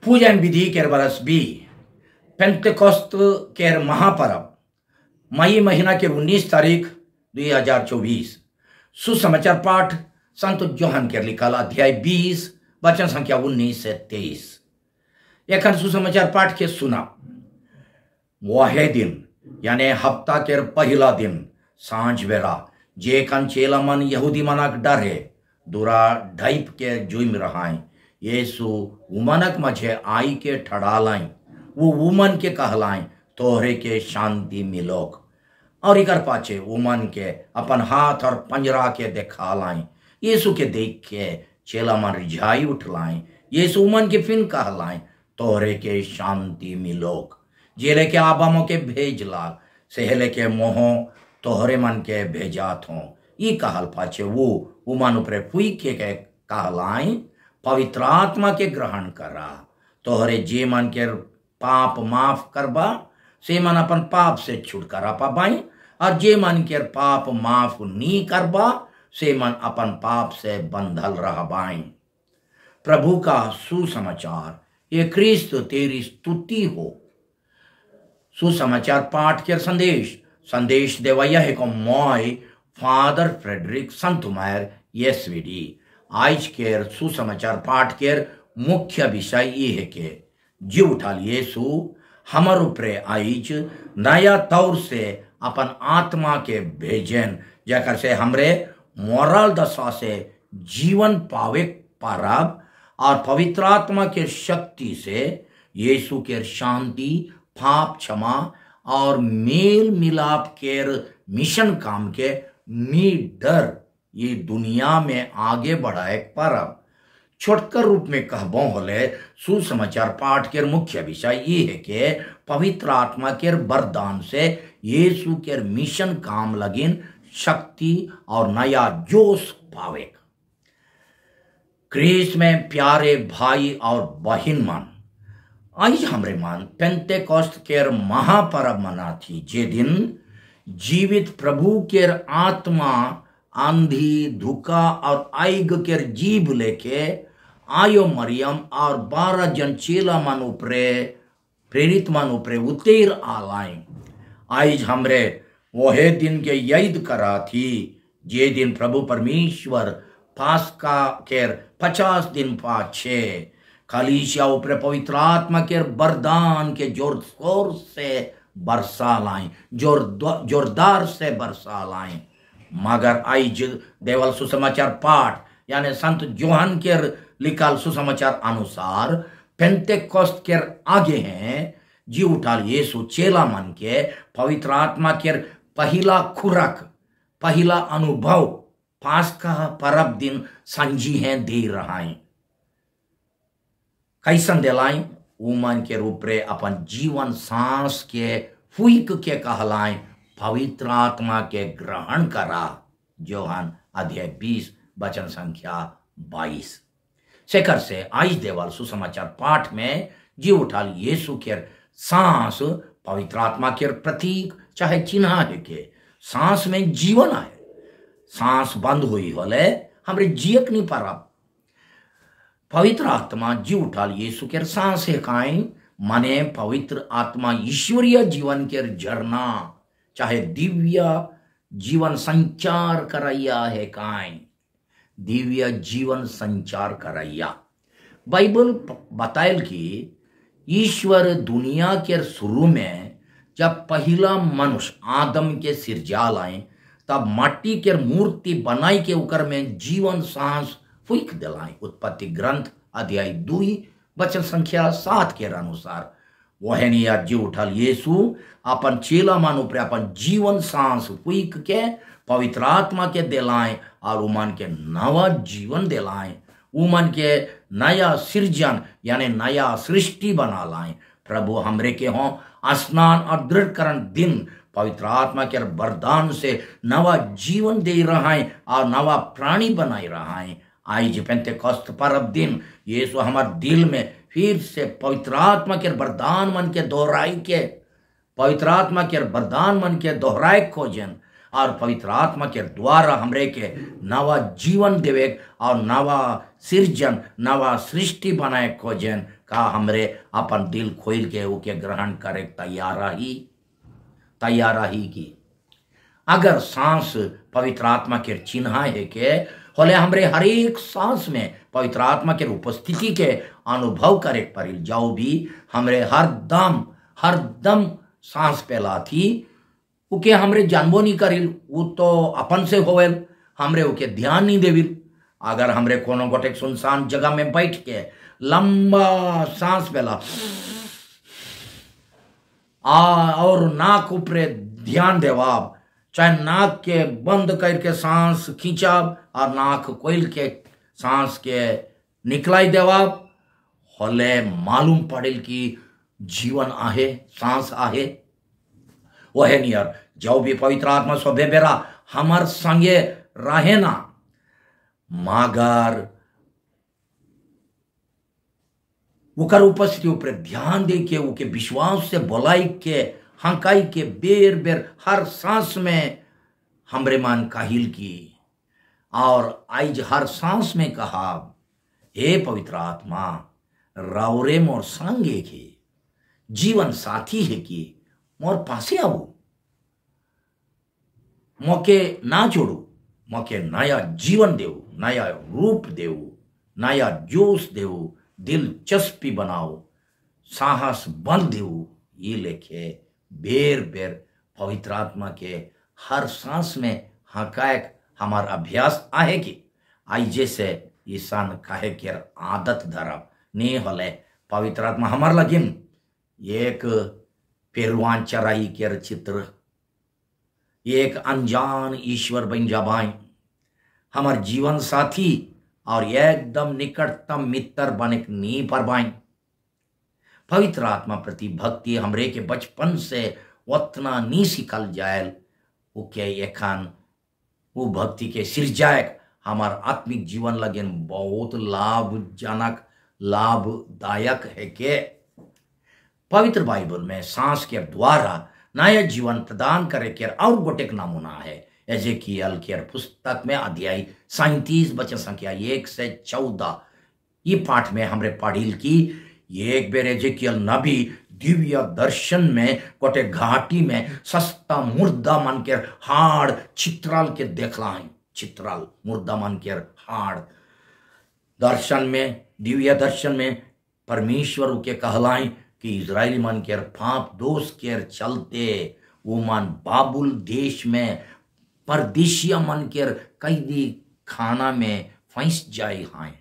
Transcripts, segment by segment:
पूजन विधि केर बरस भी पेंतेकोस्त केर महापर्व मई महीना के 19 तारीख 2024 सुसमाचार पाठ संत जोहन केर लिखल अध्याय 20 वचन संख्या 19 से 23। एखन सुसमाचार पाठ के सुना। वह दिन यानी हफ्ता केर पहिला दिन सांझ बेला जेखन चेला मन यहूदी मनक डरे दूरा ढाइप के जुम रहाई यीशु उमनक मझे आई के ठड़ालाई वो उमन के कहलाई तोहरे के शांति मिलोक और इकर पाछे उमन के अपन हाथ और पंजरा के देखालाई। यीशु के देख के चेला मन रिझाई उठलाई। यीशु उमन के फिन कहलाई तोहरे के शांति मिलोक। जेले के आबामो के भेज लाग सेहले के मोहो तोहरे मन के भेजात हो। ई कहल पाछे वो उमन उपरे फुई के कहलाई पवित्र आत्मा के ग्रहण करा। तोहरे जे मन के पाप माफ करबा से मन अपन पाप से छुटकारा पाबाई और जे मन के पाप माफ नी करबा से मन अपन पाप से बंधल रहबाई। प्रभु का सुसमाचार। ये क्रिस्त तेरी स्तुति हो। सुसमाचार पाठ के संदेश देवैया है को मॉय फादर फ्रेडरिक संतुमायर एसवीडी। आज के सुसमाचार पाठ के मुख्य विषय ये है कि जी उठाल यीशु हमर ऊपरे आइज नया तौर से अपन आत्मा के भेजन जकर से हमरे मोरल दशा से जीवन पावे पारब और पवित्र आत्मा के शक्ति से यीशु के शांति पाप क्षमा और मेल मिलाप के मिशन काम के निडर ये दुनिया में आगे बढ़ाए पारब। छोटकर रूप में कहबो होले सुसमाचार पाठ के मुख्य विषय ये है कि पवित्र आत्मा के वरदान से यीशु के मिशन काम लगिन शक्ति और नया जोश पावे। क्रिस्त में प्यारे भाई और बहन मन, आज हमरे मन पेंतेकोस्त के महापर्व मना थी। जे दिन जीवित प्रभु के आत्मा आंधी धुका और आग के जीभ लेके आयो मरियम और 12 जन चेला मन उपरे प्रेरित मन उपरे उतेर आलाई। आज हमरे वहे दिन के याद करा थी जे दिन प्रभु परमेश्वर पास्का के 50 दिन पाछे कलीसिया उपरे पवित्र आत्मा के वरदान के जोर शोर से बरसा लाई, जोरदार से बरसा लाई। मगर आज देवल सुसमाचार पाठ यानी संत जोहन के लिखल सुसमाचार अनुसार पेंतेकोस्त के आगे हैं जी उठाल यीशु चेला मन के पवित्र आत्मा के पहला खुराक पहला अनुभव पास्का पर्व दिन संजी हैं दे रहा है। कैसन दिलाई उमन के रूप रे अपन जीवन सांस के फुइक के कहलाई पवित्र आत्मा के ग्रहण करा। जोहन अध्याय 20 वचन संख्या 22। शेखर से आज देवल सुसमाचार पाठ में जी उठाल यीशु के सांस पवित्र आत्मा के प्रतीक चाहे चिन्ह है के सांस में जीवन आए। सांस बंद हुई होले हमरे जियक नहीं पारा। पवित्र आत्मा जी उठाल यीशु के सांस है काई माने पवित्र आत्मा ईश्वरीय जीवन के झरना चाहे दिव्य जीवन संचार करैया है काई दिव्य जीवन संचार करैया। बाइबल बतायल कि ईश्वर दुनिया के शुरू में जब पहला मनुष्य आदम के सिरजाल आए तब माटी के मूर्ति बनाई के उकर में जीवन सांस फूक दिलाई। उत्पत्ति ग्रंथ अध्याय 2 वचन संख्या 7 के अनुसार वहनी जी उठल यीशु अपन चेला मन ऊपर अपन जीवन सांस फूक के पवित्र आत्मा के दिलाए और उमन के नवा जीवन दिलाए। उमन के नया सृजन यानी नया सृष्टि बना लाए। प्रभु हमरे के हों स्नान और दृढ़करण दिन पवित्र आत्मा के वरदान से नवा जीवन दे रहा है और नवा प्राणी बनाई रहा है। आज पेंतेकोस्त पर्व दिन यीशु हमारे दिल में फिर से पवित्र आत्मा के वरदान मन के दोहराई के पवित्र आत्मा के वरदान मन के दोहराए खोजन और पवित्र आत्मा के द्वारा हमरे के नवा जीवन देवे और नवा सृजन नवा सृष्टि बनाए खोजन का हमरे अपन दिल खोल के उके ग्रहण करे तैयार ही की। अगर सांस पवित्र आत्मा के चिन्ह है के होले हमरे हर एक सांस में पवित्र आत्मा के उपस्थिति के अनुभव करे परिल जाओ भी हमरे हर दम सांस पहला थी उके हमरे जानबो नहीं करिल वो तो अपन से होवेल हमरे उके ध्यान नहीं देविल। अगर हमरे कोनो गोटे सुनसान जगह में बैठ के लंबा सांस पहला और नाक ऊपरे ध्यान देवाब चाहे नाक के बंद करके सांस खींचाब और नाक खोल के सांस के निकलाई देवाब होले मालूम पड़ेल कि जीवन आहे सांस आहे। वह नियर जो भी पवित्र आत्मा सोभे बेरा हमार संगे रहे ना मगर उकर उपस्थिति ऊपर ध्यान दे के उके विश्वास से बोलाई के हंकाई के बेर बेर हर सांस में हमरे मान काहिल की और आज हर सांस में कहा हे पवित्र आत्मा रावरे मोर संगे के जीवन साथी है कि मोर पासे आओ मोके ना छोड़ू मोके नया जीवन देव नया रूप देव नया जोश देव दिलचस्पी बनाओ साहस बल देव ये लेके बेर बेर पवित्र आत्मा के हर सांस में हकायक हमार अभ्यास आहे कि आई जैसे ईसान काहे के आदत धरब नहीं होले पवित्र आत्मा हमार लगिन एक पेरवान चराई के चित्र एक अनजान ईश्वर बन जाबाई हमार जीवन साथी और एकदम निकटतम मित्र बने नी परबाई। पवित्र आत्मा प्रति भक्ति हमरे के बचपन से उतना नी सिखल जायल उके एखान वो भक्ति के सिरजायक हमार आत्मिक जीवन लगन बहुत लाभजनक लाभदायक है के पवित्र बाइबल में सांस के द्वारा नया जीवन प्रदान करे के और गोटेक नमूना है एजेकियल के पुस्तक में अध्याय 37 वचन संख्या 1 से 14 ये पाठ में हमरे पढ़िल की एक बेर एजेकियल नबी दिव्य दर्शन में गोटे घाटी में सस्ता मुर्दा मन के हाड़ चित्राल के देखलाई चित्राल मुर्दा मन के हाड़ दर्शन में दिव्य दर्शन में परमेश्वर के कहलाई कि इजरायली मन के पाप दोष के चलते वो मन बाबुल देश में परदेशिया मन के कैदी खाना में फंस जाए हैं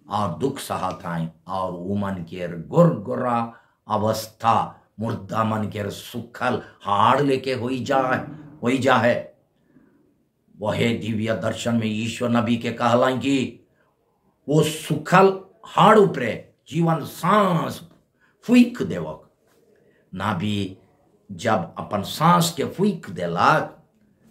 और दुख सहत हैं और वो मन के गुरगुरा अवस्था मुर्दा मन के सुखल हाड़ लेके होई जा है। वह दिव्य दर्शन में ईश्वर नबी के कहलाई कि वो सुखल हाड़ ऊपरे जीवन सांस फूक देवक नाभी जब अपन सांस के फूक देलक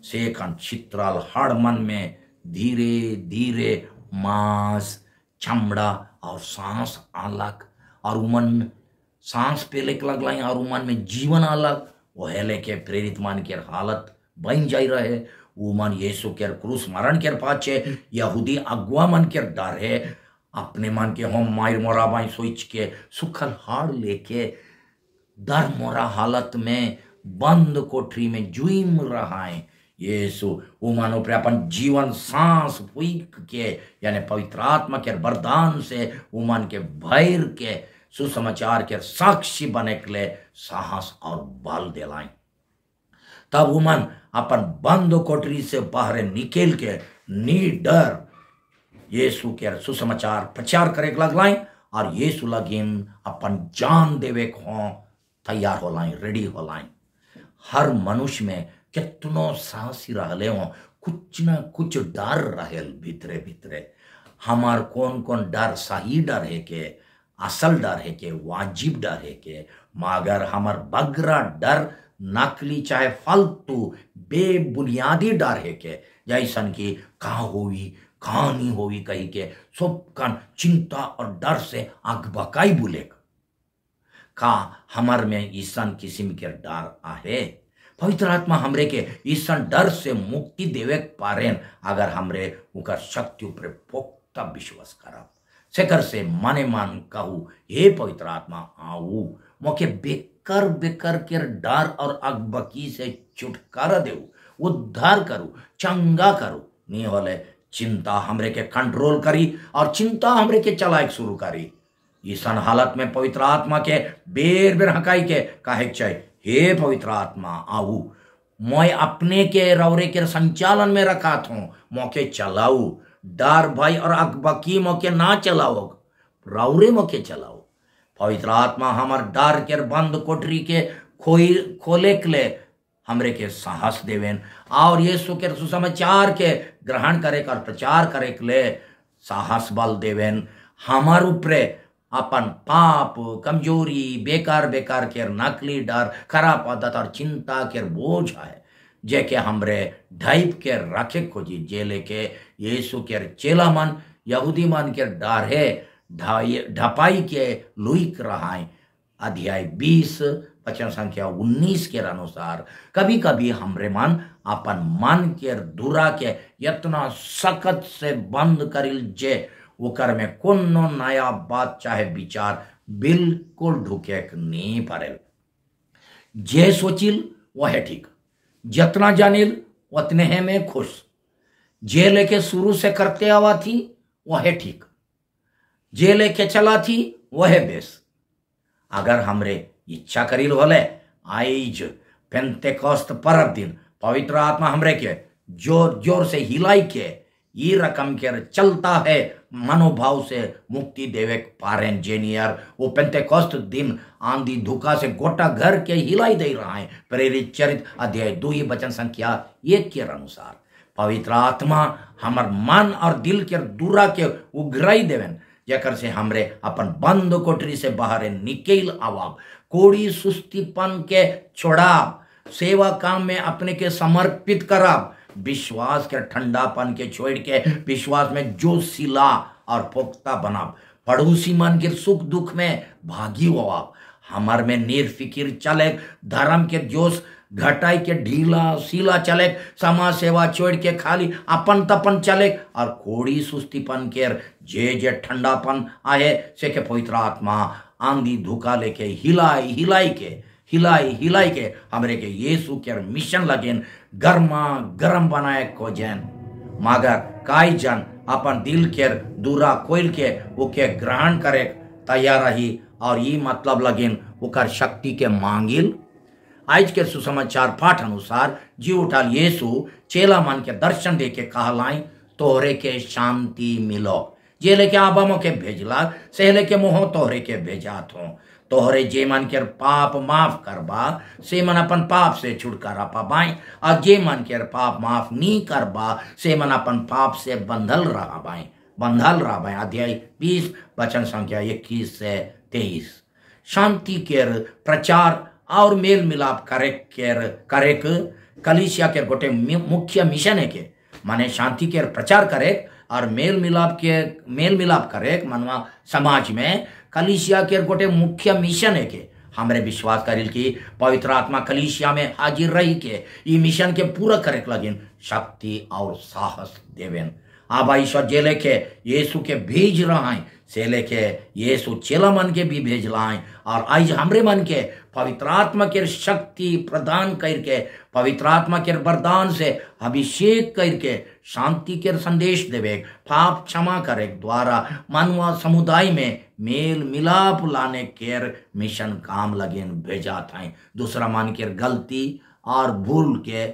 से चित्रल हाड़ मन में धीरे धीरे मांस चमड़ा और सांस आलक और उमन सांस पे लेके लगलाई और उमन में जीवन आलक वह लेके प्रेरित मन के हालत बन जाई रहे उमन यीशु के क्रूस मरण के पाछे यहूदी अगुआ मन के डर है अपने मन के हम मायर मोरा बाई सोच के सुखल हाड़ लेके डर मोरा हालत में बंद कोठरी में जुईम रहा है यीशु उमानो पर अपन जीवन सांस फूक के यानी पवित्र आत्मा के वरदान से उमन के भैर के सुसमाचार के साक्षी बने के लिए साहस और बल दिलाई। तब उमन अपन बंद कोठरी से बाहर निकल के निडर यीशु के सुसमाचार प्रचार करे लगलाई और यीशु लगिन अपन जान देवे को तैयार हो लाई रेडी हो लाई। हर मनुष्य में कितनो साहसी रहले हो कुछ न कुछ डर रहेल भीतरे भीतरे हमार कौन कौन डर सही डर है के असल डर है के वाजिब डर है के मगर हमार बगरा डर नकली चाहे फालतू बेबुनियादी डर है के जैसन की कहाँ हुई कहाँ नहीं हुई कही के सब कान चिंता और डर से आग बकाई बुलेक का हमार में ईसन किस्म के डर आहे पवित्र आत्मा हमरे के ईसन डर से मुक्ति देवे पारेन अगर हमरे उनका शक्ति ऊपर पोख्ता विश्वास करा सेकर से माने मान कहू हे पवित्र आत्मा आऊ मोके बेकर बेकर के डर और अगबकी से छुटकारा देऊ उद्धार करू चंगा करू नहीं होले चिंता हमरे के कंट्रोल करी और चिंता हमरे के चलाए शुरू करी ईसन हालत में पवित्र आत्मा के बेर बेर हकाई के काहे चाहिए हे पवित्र आत्मा आऊ मैं अपने के रौरे के संचालन में रखा था मौके चलाऊ डर भय और अकबकी मौके ना चलाओ रौरे मौके चलाओ पवित्र आत्मा हमार डर के बंद कोठरी के खोले के ले हमरे के साहस देवेन और यीशु के सुसमाचार के ग्रहण करे और प्रचार करे के ले साहस बल देवेन हमार ऊपरे अपन पाप कमजोरी बेकार बेकार के नकली डर खराब आदत और चिंता के बोझ है जे के हमरे ढाइप के रखे खोजी जे लेके यीशु के चेला मन यहूदी मन के डर है ढपाई के लुइक रहा अध्याय 20 वचन संख्या 19 के अनुसार कभी कभी हमरे मन अपन मन के दूरा के इतना सख्त से बंद करिल जे ओकर में कोनो नया बात चाहे विचार बिल्कुल ढुके नहीं पड़े जे सोचिल वह ठीक जितना जानिल उतने है में खुश जे लेके शुरू से करते आवा थी वह ठीक जे लेके चला थी वह बेस अगर हमरे इच्छा करिल होले आइज पेंतेकोस्त पर्व दिन पवित्र आत्मा हमरे के जोर जोर से हिलाई के ये रकम के चलता है मनोभाव से मुक्ति देवे पारेन जेनियर वो पेंतेकोस्त दिन आंधी धुका से गोटा घर के हिलाई दे रहा है प्रेरित चरित्र अध्याय 2 वचन संख्या 1 के अनुसार पवित्र आत्मा हमर मन और दिल के दूरा के उघराई देवेन जकर से हमरे अपन बंद कोठरी से बाहर निकल आवाब कोड़ी सुस्तीपन के छोड़ाब सेवा काम में अपने के समर्पित कराब विश्वास के ठंडापन के छोड़ के विश्वास में जो सिला और पुख्ता बनाब पड़ोसी मन के सुख दुख में भागी होवाब हमार में निर्फिकिर चले धर्म के जोश घटाई के ढीला सीला चले समाज सेवा छोड़ के खाली अपन तपन चले और कोड़ी सुस्तीपन के जे जे ठंडापन आए से के पवित्र आत्मा आंधी धुका लेके हिलाई के हमरे के यीशु के मिशन लगेन गर्मा गर्म बनाए को जैन मगर काई जन अपन दिल के दूरा कोइल के ओके ग्रहण करे तैयार रही और ये मतलब लगेन ओकर शक्ति के मांगिल आज के सुसमाचार पाठ अनुसार जी उठाल यीशु चेला मन के दर्शन दे के कहलाई तोहरे के शांति मिलो जे लेके आबामो के भेजला से लेके मोह तोहरे के भेजात हो तोहरे जे मन के पाप माफ करबा से मन अपन पाप से छुटकारा पाबाई और जे मन के पाप माफ नहीं करबा से मन अपन पाप से बंधल रहा अध्याय 20 वचन संख्या 21 से 23 शांति के प्रचार और मेल मिलाप करे कलीसिया के गोटे मुख्य मिशन है के माने शांति के प्रचार करे और मेल मिलाप करे मनवा समाज में कलीसिया के गोटे मुख्य मिशन है के हमरे विश्वास करिल कि पवित्र आत्मा कलीसिया में हाजिर रही के ये मिशन के पूरा करे लगिन शक्ति और साहस देवेन अब ईश्वर जे लेके यीशु के भेज रहा है से लेके यीशु चेला मन के भी भेज लाए और आज हमरे मन के पवित्र आत्मा के शक्ति प्रदान करके पवित्र आत्मा के वरदान से अभिषेक करके शांति के संदेश देवे पाप क्षमा करे द्वारा मानव समुदाय में मेल मिलाप लाने के मिशन काम लगेन भेजा था दूसरा मान के गलती और भूल के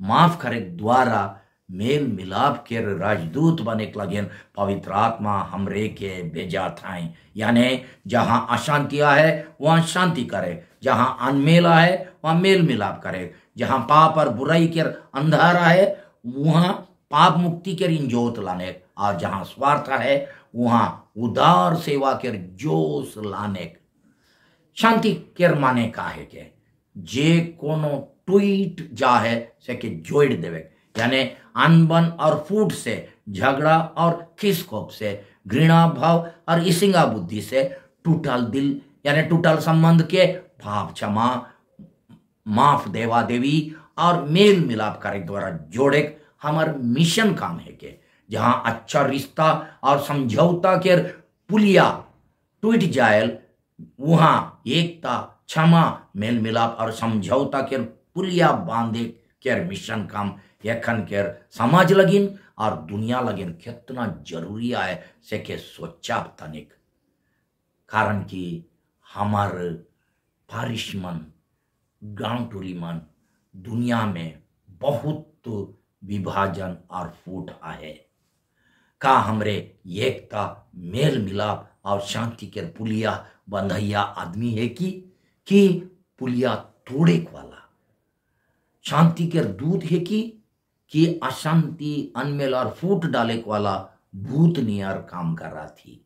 माफ करे द्वारा मेल मिलाप के राजदूत बने के लगेन पवित्र आत्मा हमरे के भेजा था यानी जहाँ अशांतियाँ है वहाँ शांति करे जहाँ अनमेला है वहाँ मेल मिलाप करे जहाँ पाप और बुराई के अंधारा है वहाँ पाप मुक्ति के इंजोत लाने और जहाँ स्वार्थ है वहाँ उदार सेवा के जोश लाने शांति के माने का है के जे कोनो ट्वीट जा है से के जोड़ देवे यानी अनबन और फूट से झगड़ा और खिसकोप से घृणा भाव और इसिंगा बुद्धि से टूटल दिल यानी टूटल संबंध के पाप क्षमा माफ देवा देवी और मेल मिलाप करे द्वारा जोड़े हमार मिशन काम है के जहां अच्छा रिश्ता और समझौता के पुलिया टूट जाए वहां एकता क्षमा मेल मिलाप और समझौता के पुलिया बांधे के मिशन काम यखन के समाज लगिन और दुनिया लगिन कितना जरूरी है से के सोचा तनिक कारण कि हमार पारिश मन गांव टोली मन दुनिया में बहुत विभाजन और फूट आहे का हमरे एकता मेल मिलाप और शांति के पुलिया बंधैया आदमी है कि पुलिया तोड़े वाला शांति के दूत है कि अशांति अनमेल और फूट डाले वाला भूत नियर काम कर रहा थी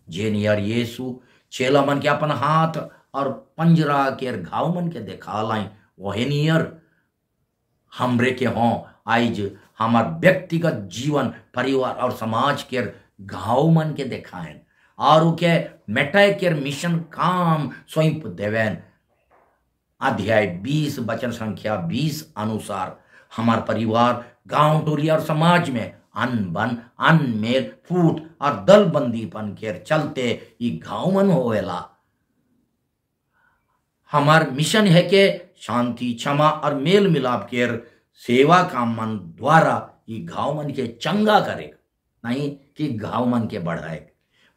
जे नियर यीशु चेला मन के अपन हाथ और पंजरा के घाव मन के देखा लाई वही नियर हमरे के हों आइज हमार व्यक्तिगत जीवन परिवार और समाज के घाव मन के देखाएं और उके मेटाए के मिशन काम सौंप देवेन। अध्याय 20 वचन संख्या 20 अनुसार हमार परिवार गांव टोली और समाज में अनबन अनमेल फूट और दलबंदीपन के चलते ये घाव मन होवेला। हमार मिशन है कि शांति क्षमा और मेल मिलाप के सेवा का मन द्वारा ये घाव मन के चंगा करे नहीं कि घाव मन के बढ़ाए।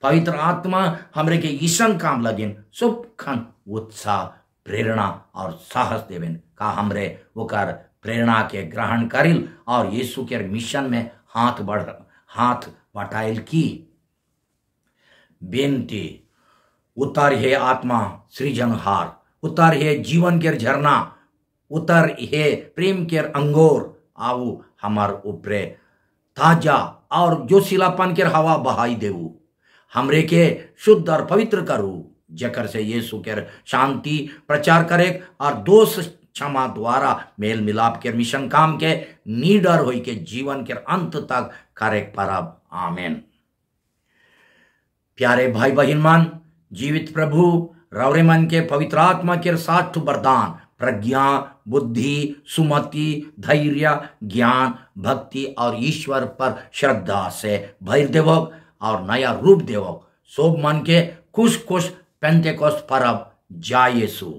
पवित्र आत्मा हमरे के ईशन काम लगिन सुख खन उत्साह प्रेरणा और साहस देवेन का हमरे ओकर प्रेरणा के ग्रहण करिल और यीशु के मिशन में हाथ बटाइल की बेनती। उतर हे आत्मा सृजनहार, उतर हे जीवन के झरना, उतर हे प्रेम के अंगोर आओ हमार ऊपरे ताजा और जोशीलापन के हवा बहाई देवू हमरे के शुद्ध और पवित्र करू जकर से यीशु के शांति प्रचार करे और दोष क्षमा द्वारा मेल मिलाप के मिशन काम के निडर होई के जीवन के अंत तक करे परब। आमीन। प्यारे भाई बहन मान, जीवित प्रभु रवरे मन के पवित्र आत्मा के साथ वरदान प्रज्ञा बुद्धि सुमति धैर्य ज्ञान भक्ति और ईश्वर पर श्रद्धा से भर देवक और नया रूप देवक सोब मन के खुश खुश पेंतेकोस्त परब जय यीशु।